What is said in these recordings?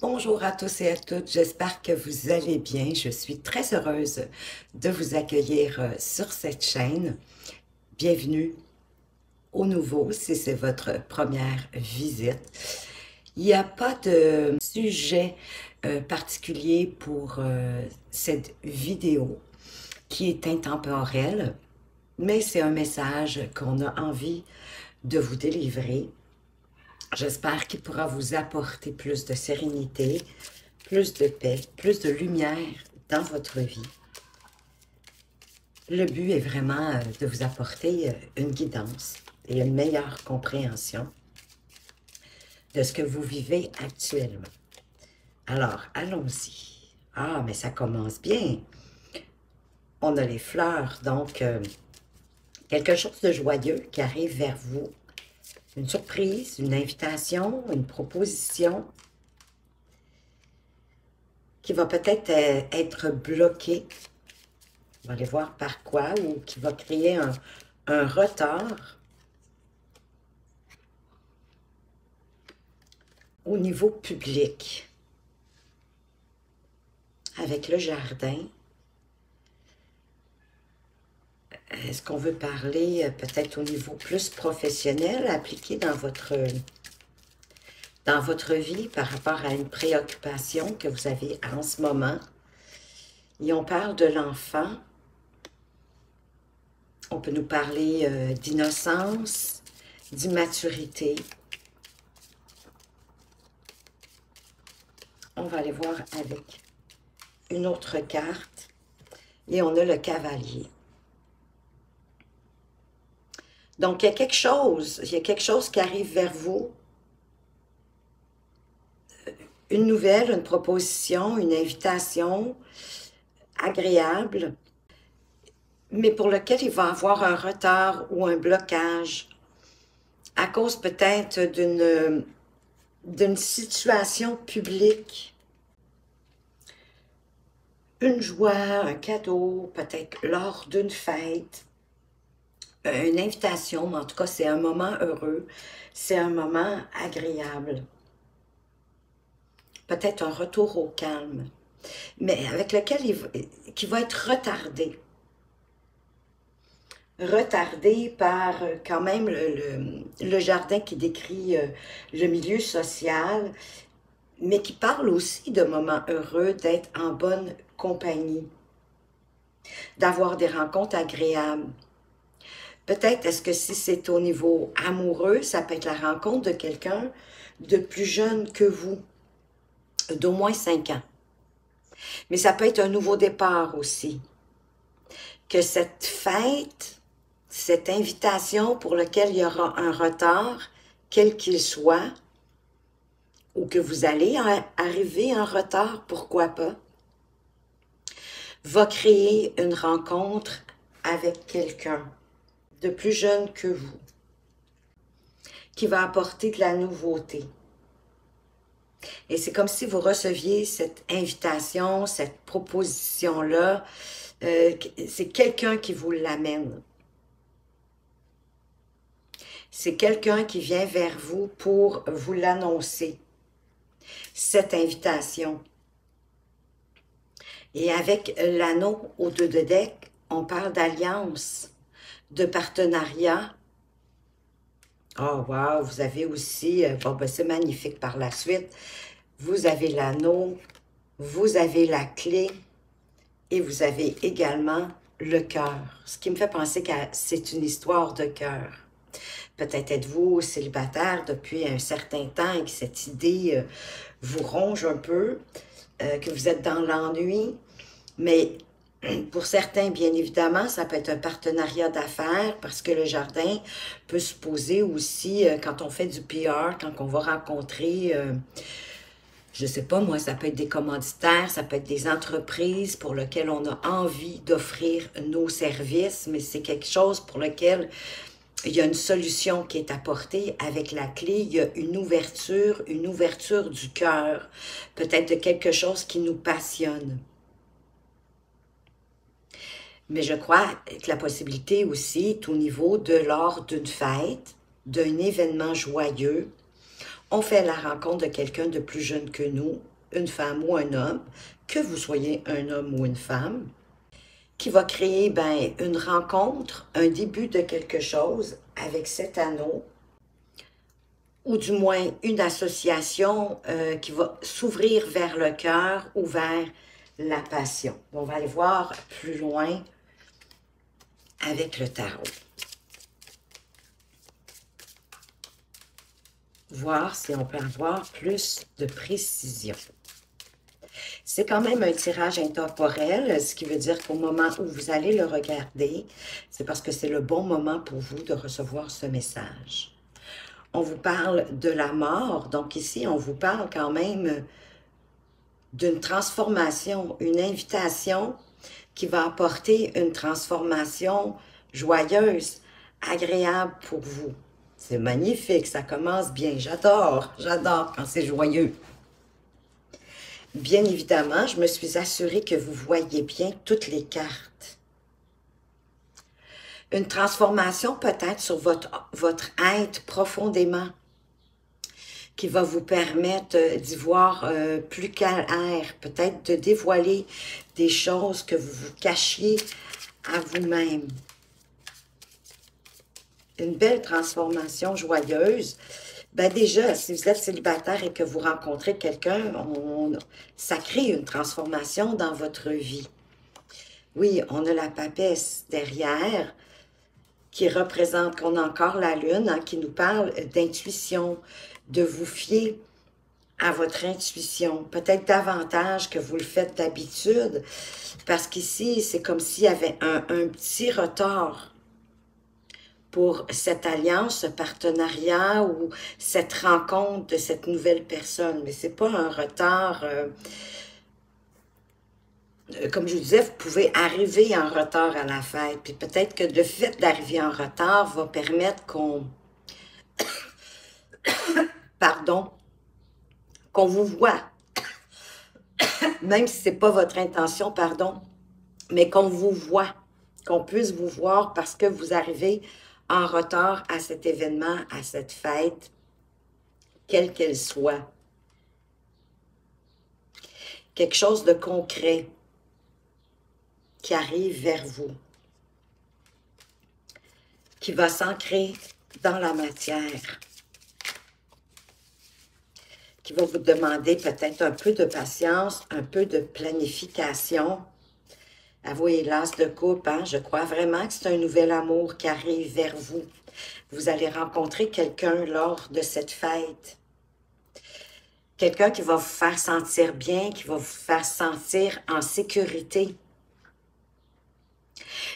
Bonjour à tous et à toutes, j'espère que vous allez bien. Je suis très heureuse de vous accueillir sur cette chaîne. Bienvenue au nouveau si c'est votre première visite. Il n'y a pas de sujet particulier pour cette vidéo qui est intemporelle, mais c'est un message qu'on a envie de vous délivrer. J'espère qu'il pourra vous apporter plus de sérénité, plus de paix, plus de lumière dans votre vie. Le but est vraiment de vous apporter une guidance et une meilleure compréhension de ce que vous vivez actuellement. Alors, allons-y. Ah, mais ça commence bien. On a les fleurs, donc quelque chose de joyeux qui arrive vers vous. Une surprise, une invitation, une proposition qui va peut-être être bloquée. On va aller voir par quoi, ou qui va créer un retard au niveau public. Avec le jardin, est-ce qu'on veut parler peut-être au niveau plus professionnel, appliqué dans votre vie par rapport à une préoccupation que vous avez en ce moment? Et on parle de l'enfant. On peut nous parler d'innocence, d'immaturité. On va aller voir avec une autre carte. Et on a le cavalier. Donc, il y a quelque chose qui arrive vers vous. Une nouvelle, une proposition, une invitation agréable, mais pour lequel il va avoir un retard ou un blocage à cause peut-être d'une situation publique. Une joie, un cadeau, peut-être lors d'une fête, une invitation, mais en tout cas, c'est un moment heureux, c'est un moment agréable. Peut-être un retour au calme, mais avec lequel qui va être retardé. Retardé par quand même le jardin qui décrit le milieu social, mais qui parle aussi de moments heureux, d'être en bonne compagnie, d'avoir des rencontres agréables. Peut-être est-ce que si c'est au niveau amoureux, ça peut être la rencontre de quelqu'un de plus jeune que vous, d'au moins 5 ans. Mais ça peut être un nouveau départ aussi. Que cette fête, cette invitation pour laquelle il y aura un retard, quel qu'il soit, ou que vous allez arriver en retard, pourquoi pas, va créer une rencontre avec quelqu'un de plus jeune que vous, qui va apporter de la nouveauté. Et c'est comme si vous receviez cette invitation, cette proposition-là, c'est quelqu'un qui vous l'amène. C'est quelqu'un qui vient vers vous pour vous l'annoncer, cette invitation. Et avec l'anneau au 2 de deck, on parle d'alliance, de partenariat. Oh, wow, vous avez aussi, bon, ben, c'est magnifique par la suite. Vous avez l'anneau, vous avez la clé et vous avez également le cœur. Ce qui me fait penser que c'est une histoire de cœur. Peut-être êtes-vous célibataire depuis un certain temps et que cette idée vous ronge un peu, que vous êtes dans l'ennui, mais pour certains, bien évidemment, ça peut être un partenariat d'affaires parce que le jardin peut se poser aussi quand on fait du PR, quand on va rencontrer, je ne sais pas moi, ça peut être des commanditaires, ça peut être des entreprises pour lesquelles on a envie d'offrir nos services, mais c'est quelque chose pour lequel il y a une solution qui est apportée avec la clé, il y a une ouverture du cœur, peut-être de quelque chose qui nous passionne. Mais je crois que la possibilité aussi est au niveau de lors d'une fête, d'un événement joyeux. on fait la rencontre de quelqu'un de plus jeune que nous, une femme ou un homme, que vous soyez un homme ou une femme, qui va créer une rencontre, un début de quelque chose avec cet anneau, ou du moins une association qui va s'ouvrir vers le cœur ou vers la passion. On va aller voir plus loin avec le tarot. Voir si on peut avoir plus de précision. C'est quand même un tirage intemporel, ce qui veut dire qu'au moment où vous allez le regarder, c'est parce que c'est le bon moment pour vous de recevoir ce message. On vous parle de la mort, donc ici, on vous parle quand même d'une transformation, une invitation qui va apporter une transformation joyeuse, agréable pour vous. C'est magnifique, ça commence bien, j'adore quand c'est joyeux. Bien évidemment, je me suis assurée que vous voyez bien toutes les cartes. Une transformation peut-être sur votre être profondément, qui va vous permettre d'y voir plus clair, peut-être de dévoiler des choses que vous vous cachiez à vous-même. Une belle transformation joyeuse. Déjà, si vous êtes célibataire et que vous rencontrez quelqu'un, ça crée une transformation dans votre vie. Oui, on a la papesse derrière qui représente qu'on a encore la lune, hein, qui nous parle d'intuition, de vous fier à votre intuition, peut-être davantage que vous le faites d'habitude, parce qu'ici, c'est comme s'il y avait un petit retard pour cette alliance, ce partenariat ou cette rencontre de cette nouvelle personne. Mais ce n'est pas un retard, comme je vous disais, vous pouvez arriver en retard à la fête. Puis peut-être que le fait d'arriver en retard va permettre qu'on, pardon, qu'on vous voit, même si ce n'est pas votre intention, pardon, mais qu'on vous voit, qu'on puisse vous voir parce que vous arrivez en retard à cet événement, à cette fête, quelle qu'elle soit. Quelque chose de concret qui arrive vers vous, qui va s'ancrer dans la matière, qui va vous demander peut-être un peu de patience, un peu de planification. Avouez l'as de coupe, hein? Je crois vraiment que c'est un nouvel amour qui arrive vers vous. Vous allez rencontrer quelqu'un lors de cette fête. Quelqu'un qui va vous faire sentir bien, qui va vous faire sentir en sécurité.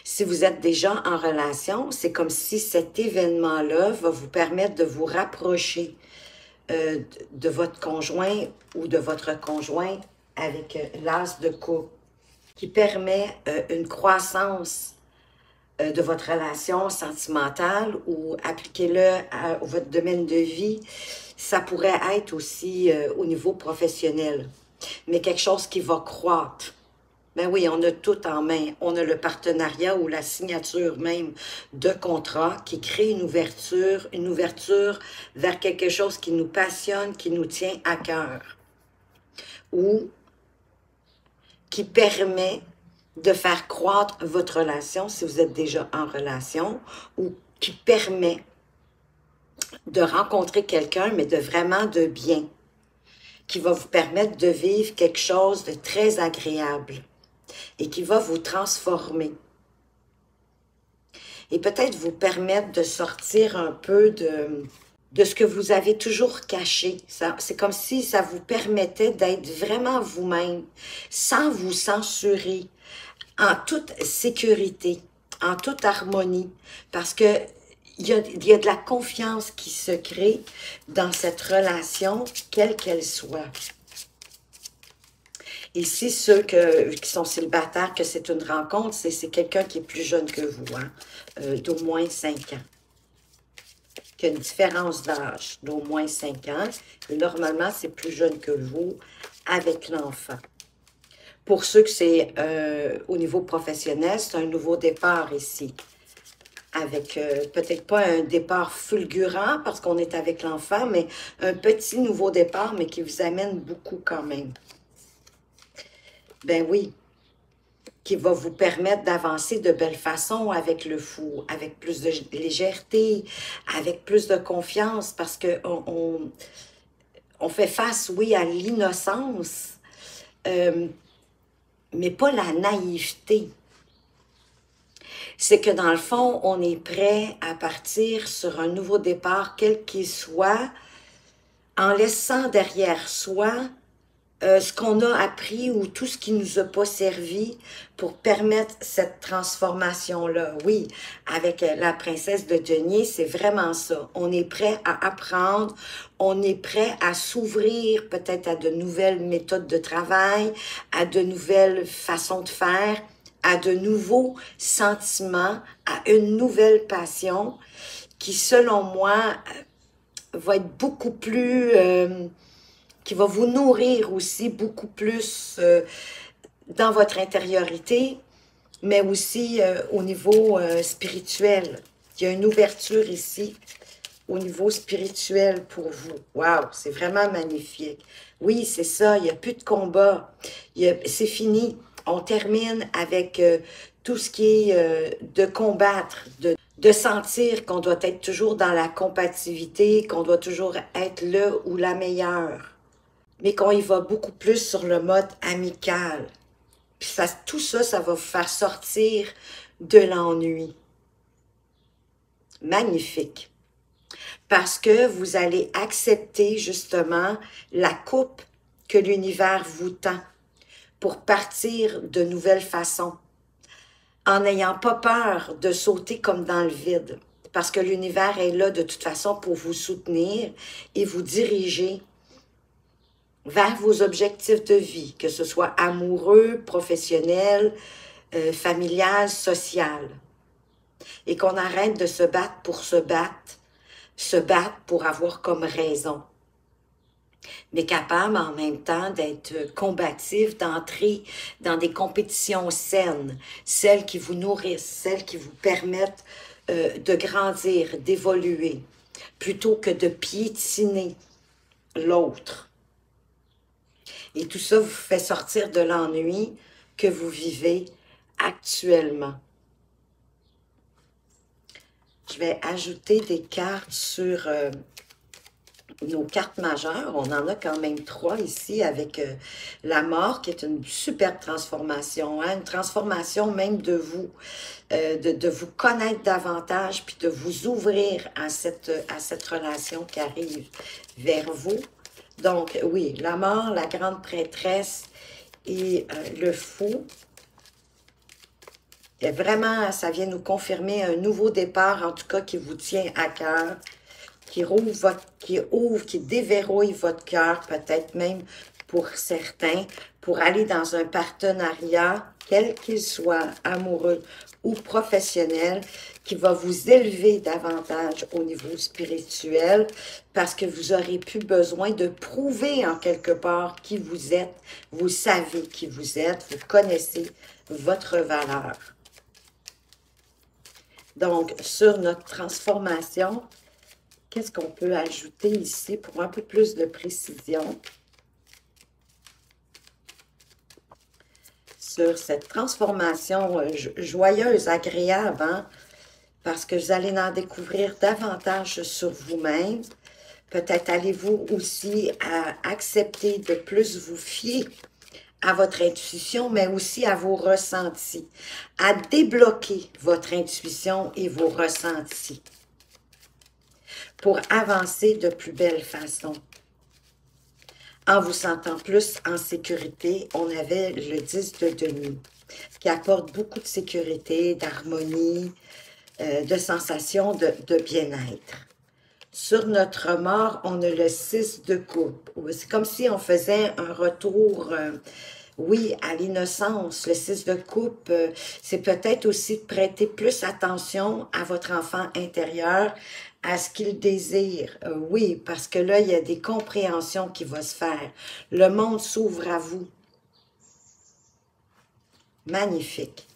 Si vous êtes déjà en relation, c'est comme si cet événement-là va vous permettre de vous rapprocher de votre conjoint ou de votre conjoint avec l'as de coupe, qui permet une croissance de votre relation sentimentale ou appliquez-le à votre domaine de vie. Ça pourrait être aussi au niveau professionnel, mais quelque chose qui va croître. Ben oui, on a tout en main. On a le partenariat ou la signature même de contrat qui crée une ouverture vers quelque chose qui nous passionne, qui nous tient à cœur ou qui permet de faire croître votre relation si vous êtes déjà en relation ou qui permet de rencontrer quelqu'un, mais de vraiment de bien, qui va vous permettre de vivre quelque chose de très agréable et qui va vous transformer. Et peut-être vous permettre de sortir un peu de ce que vous avez toujours caché. C'est comme si ça vous permettait d'être vraiment vous-même, sans vous censurer, en toute sécurité, en toute harmonie, parce que il y a de la confiance qui se crée dans cette relation, quelle qu'elle soit. Ici, ceux qui sont célibataires, que c'est une rencontre, c'est quelqu'un qui est plus jeune que vous, hein, d'au moins 5 ans. Qui a une différence d'âge d'au moins 5 ans. Et normalement, c'est plus jeune que vous avec l'enfant. Pour ceux que c'est au niveau professionnel, c'est un nouveau départ ici. avec peut-être pas un départ fulgurant parce qu'on est avec l'enfant, mais un petit nouveau départ, mais qui vous amène beaucoup quand même. Ben oui, qui va vous permettre d'avancer de belle façon avec le fou, avec plus de légèreté, avec plus de confiance, parce que on fait face, oui, à l'innocence, mais pas la naïveté. C'est que dans le fond, on est prêt à partir sur un nouveau départ, quel qu'il soit, en laissant derrière soi ce qu'on a appris ou tout ce qui nous a pas servi pour permettre cette transformation-là. Oui, avec la princesse de denier, c'est vraiment ça. On est prêt à apprendre, on est prêt à s'ouvrir peut-être à de nouvelles méthodes de travail, à de nouvelles façons de faire, à de nouveaux sentiments, à une nouvelle passion qui, selon moi, va être beaucoup plus... qui va vous nourrir aussi beaucoup plus dans votre intériorité, mais aussi au niveau spirituel. Il y a une ouverture ici au niveau spirituel pour vous. Waouh, c'est vraiment magnifique. Oui, c'est ça, il n'y a plus de combat. C'est fini. On termine avec tout ce qui est de combattre, de sentir qu'on doit être toujours dans la compatibilité, qu'on doit toujours être le ou la meilleure, mais qu'on y va beaucoup plus sur le mode amical. Puis ça, tout ça, ça va vous faire sortir de l'ennui. Magnifique. Parce que vous allez accepter justement la coupe que l'univers vous tend pour partir de nouvelles façons, en n'ayant pas peur de sauter comme dans le vide. Parce que l'univers est là de toute façon pour vous soutenir et vous diriger vers vos objectifs de vie, que ce soit amoureux, professionnel, familial, social. Et qu'on arrête de se battre pour avoir comme raison. Mais capable en même temps d'être combatif, d'entrer dans des compétitions saines, celles qui vous nourrissent, celles qui vous permettent de grandir, d'évoluer, plutôt que de piétiner l'autre. Et tout ça vous fait sortir de l'ennui que vous vivez actuellement. Je vais ajouter des cartes sur nos cartes majeures. On en a quand même 3 ici avec la mort, qui est une superbe transformation, hein? Une transformation même de vous, de vous connaître davantage, puis de vous ouvrir à cette relation qui arrive vers vous. Donc, oui, la mort, la grande prêtresse et le fou. Et vraiment, ça vient nous confirmer un nouveau départ, en tout cas, qui vous tient à cœur, qui déverrouille votre cœur, peut-être même pour certains, pour aller dans un partenariat, quel qu'il soit, amoureux ou professionnel, qui va vous élever davantage au niveau spirituel, parce que vous aurez plus besoin de prouver en quelque part qui vous êtes. Vous savez qui vous êtes, vous connaissez votre valeur. Donc, sur notre transformation, qu'est-ce qu'on peut ajouter ici pour un peu plus de précision? Sur cette transformation joyeuse, agréable, hein? Parce que vous allez en découvrir davantage sur vous-même. Peut-être allez-vous aussi accepter de plus vous fier à votre intuition, mais aussi à vos ressentis, à débloquer votre intuition et vos ressentis pour avancer de plus belle façon. En vous sentant plus en sécurité, on avait le 10 de denier, qui apporte beaucoup de sécurité, d'harmonie, de sensation de bien-être. Sur notre mort, on a le 6 de coupe. C'est comme si on faisait un retour, oui, à l'innocence. Le 6 de coupe, c'est peut-être aussi de prêter plus attention à votre enfant intérieur, à ce qu'il désire. Oui, parce que là, il y a des compréhensions qui vont se faire. Le monde s'ouvre à vous. Magnifique.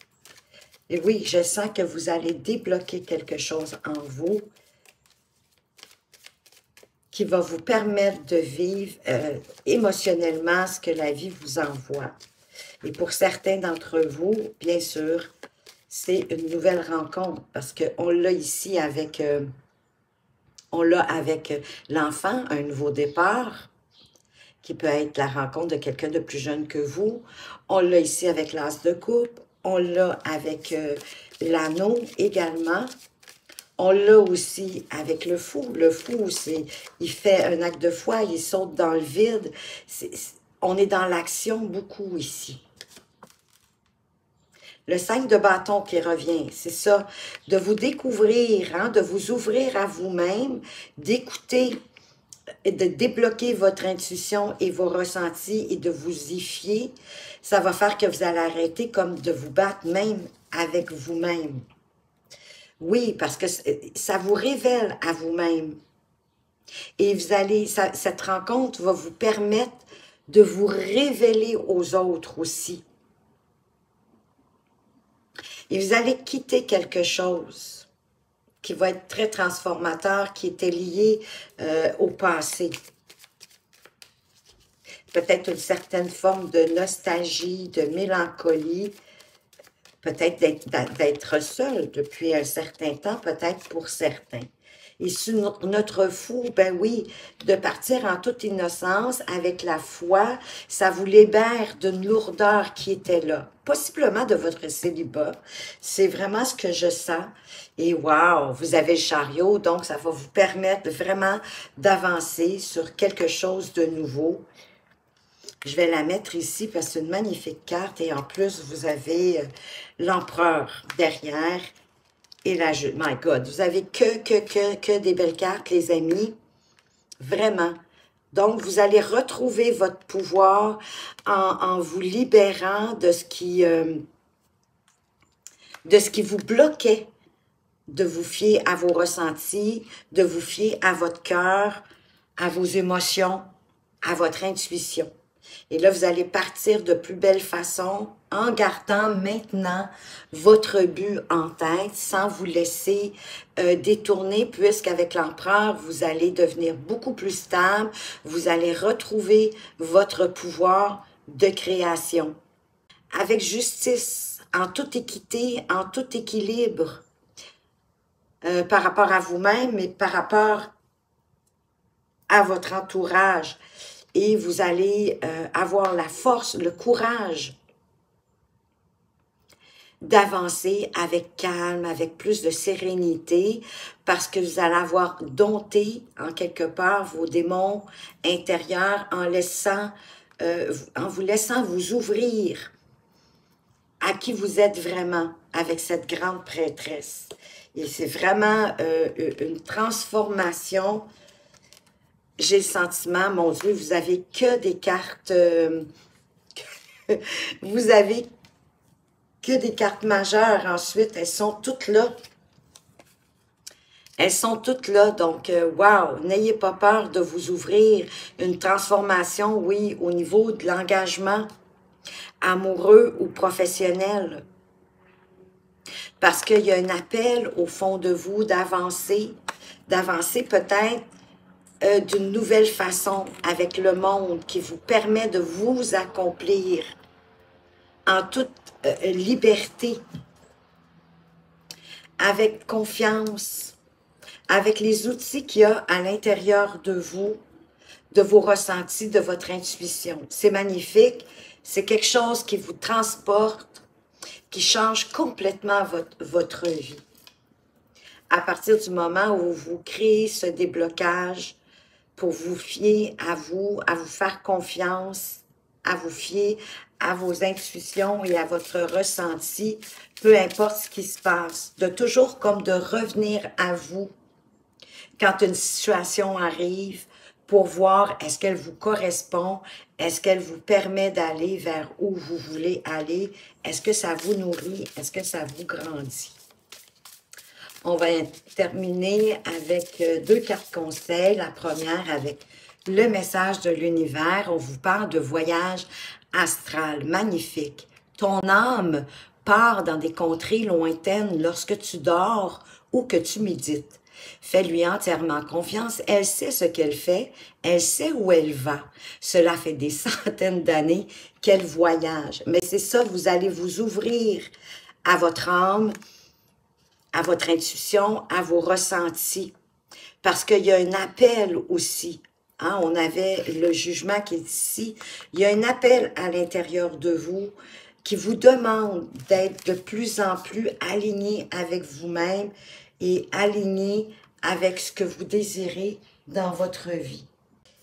Et oui, je sens que vous allez débloquer quelque chose en vous qui va vous permettre de vivre émotionnellement ce que la vie vous envoie. Et pour certains d'entre vous, bien sûr, c'est une nouvelle rencontre parce qu'on l'a ici avec, l'enfant, un nouveau départ, qui peut être la rencontre de quelqu'un de plus jeune que vous. On l'a ici avec l'as de coupe. On l'a avec l'anneau également. On l'a aussi avec le fou. Le fou, il fait un acte de foi, il saute dans le vide. On est dans l'action beaucoup ici. Le 5 de bâton qui revient, c'est ça, de vous découvrir, hein, de vous ouvrir à vous-même, d'écouter, de débloquer votre intuition et vos ressentis et de vous y fier. Ça va faire que vous allez arrêter comme de vous battre même avec vous-même. Oui, parce que ça vous révèle à vous-même. Et vous allez, cette rencontre va vous permettre de vous révéler aux autres aussi. Et vous allez quitter quelque chose qui va être très transformateur, qui était lié au passé. Peut-être une certaine forme de nostalgie, de mélancolie, peut-être d'être seul depuis un certain temps, peut-être pour certains. Et sur notre fou, ben oui, de partir en toute innocence avec la foi, ça vous libère d'une lourdeur qui était là. Possiblement de votre célibat. C'est vraiment ce que je sens. Et wow, vous avez le chariot, donc ça va vous permettre vraiment d'avancer sur quelque chose de nouveau. Je vais la mettre ici parce que c'est une magnifique carte et en plus, vous avez l'empereur derrière. Et la jeu, my God, vous avez que des belles cartes, les amis. Vraiment. Donc, vous allez retrouver votre pouvoir en vous libérant de ce qui vous bloquait, de vous fier à vos ressentis, de vous fier à votre cœur, à vos émotions, à votre intuition. Et là, vous allez partir de plus belle façon en gardant maintenant votre but en tête sans vous laisser détourner puisqu'avec l'empereur, vous allez devenir beaucoup plus stable. Vous allez retrouver votre pouvoir de création. Avec justice, en toute équité, en tout équilibre par rapport à vous-même et par rapport à votre entourage. Et vous allez avoir la force, le courage d'avancer avec calme, avec plus de sérénité, parce que vous allez avoir dompté, en quelque part, vos démons intérieurs en vous laissant vous ouvrir à qui vous êtes vraiment avec cette grande prêtresse. Et c'est vraiment une transformation. J'ai le sentiment, mon Dieu, vous avez que des cartes, vous avez que des cartes majeures ensuite, elles sont toutes là. Elles sont toutes là, donc, wow, n'ayez pas peur de vous ouvrir. Une transformation, oui, au niveau de l'engagement amoureux ou professionnel. Parce qu'il y a un appel au fond de vous d'avancer peut-être d'une nouvelle façon avec le monde qui vous permet de vous accomplir en toute liberté, avec confiance, avec les outils qu'il y a à l'intérieur de vous, de vos ressentis, de votre intuition. C'est magnifique, c'est quelque chose qui vous transporte, qui change complètement votre vie. À partir du moment où vous créez ce déblocage, pour vous fier à vous faire confiance, à vous fier à vos intuitions et à votre ressenti, peu importe ce qui se passe, de toujours comme de revenir à vous quand une situation arrive pour voir est-ce qu'elle vous correspond, est-ce qu'elle vous permet d'aller vers où vous voulez aller, est-ce que ça vous nourrit, est-ce que ça vous grandit. On va terminer avec deux cartes conseils. La première avec le message de l'univers. On vous parle de voyage astral magnifique. Ton âme part dans des contrées lointaines lorsque tu dors ou que tu médites. Fais-lui entièrement confiance. Elle sait ce qu'elle fait. Elle sait où elle va. Cela fait des centaines d'années qu'elle voyage. Mais c'est ça, vous allez vous ouvrir à votre âme, à votre intuition, à vos ressentis. Parce qu'il y a un appel aussi. Hein, on avait le jugement qui est ici. Il y a un appel à l'intérieur de vous qui vous demande d'être de plus en plus aligné avec vous-même et aligné avec ce que vous désirez dans votre vie.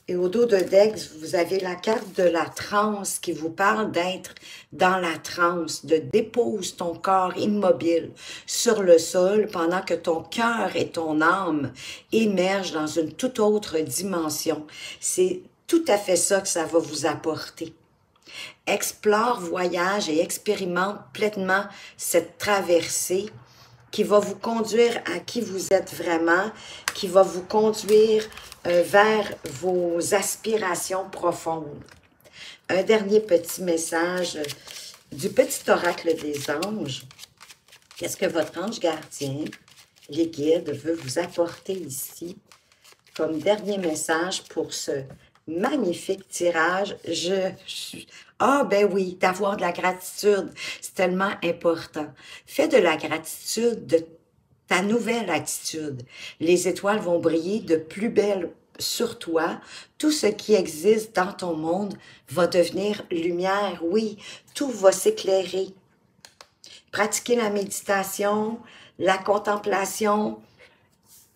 Et au dos de Dex, vous avez la carte de la transe qui vous parle d'être dans la transe, de dépose ton corps immobile sur le sol pendant que ton cœur et ton âme émergent dans une toute autre dimension. C'est tout à fait ça que ça va vous apporter. Explore, voyage et expérimente pleinement cette traversée qui va vous conduire à qui vous êtes vraiment, qui va vous conduire vers vos aspirations profondes. Un dernier petit message du petit oracle des anges. Qu'est-ce que votre ange gardien, les guides, veut vous apporter ici comme dernier message pour ce magnifique tirage? Ah ben oui, d'avoir de la gratitude, c'est tellement important. Fais de la gratitude de ta nouvelle attitude. Les étoiles vont briller de plus belle sur toi. Tout ce qui existe dans ton monde va devenir lumière. Oui, tout va s'éclairer. Pratiquez la méditation, la contemplation.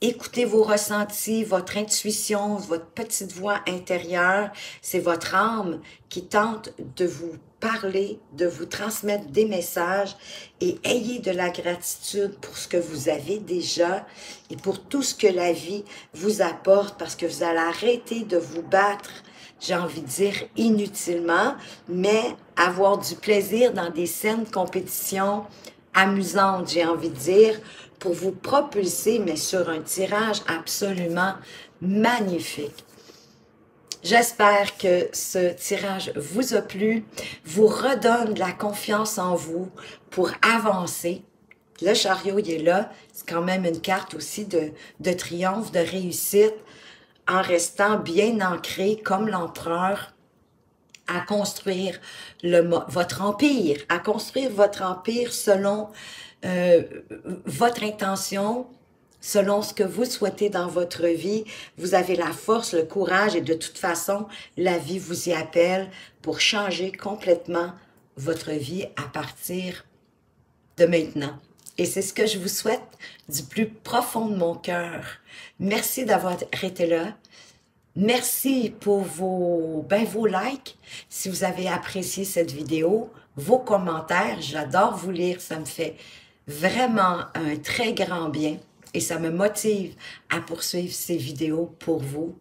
Écoutez vos ressentis, votre intuition, votre petite voix intérieure. C'est votre âme qui tente de vous parler, de vous transmettre des messages et ayez de la gratitude pour ce que vous avez déjà et pour tout ce que la vie vous apporte parce que vous allez arrêter de vous battre, j'ai envie de dire inutilement, mais avoir du plaisir dans des saines compétitions amusantes, j'ai envie de dire, pour vous propulser, mais sur un tirage absolument magnifique. J'espère que ce tirage vous a plu, vous redonne de la confiance en vous pour avancer. Le chariot, il est là. C'est quand même une carte aussi de triomphe, de réussite, en restant bien ancré comme l'empereur à construire votre empire, à construire votre empire selon votre intention, selon ce que vous souhaitez dans votre vie. Vous avez la force, le courage et de toute façon, la vie vous y appelle pour changer complètement votre vie à partir de maintenant. Et c'est ce que je vous souhaite du plus profond de mon cœur. Merci d'avoir été là. Merci pour vos likes, si vous avez apprécié cette vidéo, vos commentaires, j'adore vous lire, ça me fait vraiment un très grand bien et ça me motive à poursuivre ces vidéos pour vous,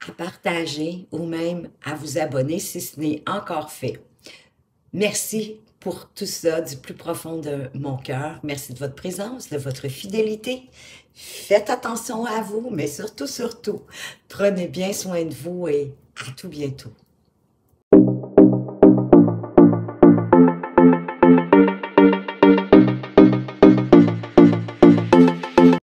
à partager ou même à vous abonner si ce n'est encore fait. Merci pour tout ça du plus profond de mon cœur. Merci de votre présence, de votre fidélité. Faites attention à vous, mais surtout, prenez bien soin de vous et à tout bientôt.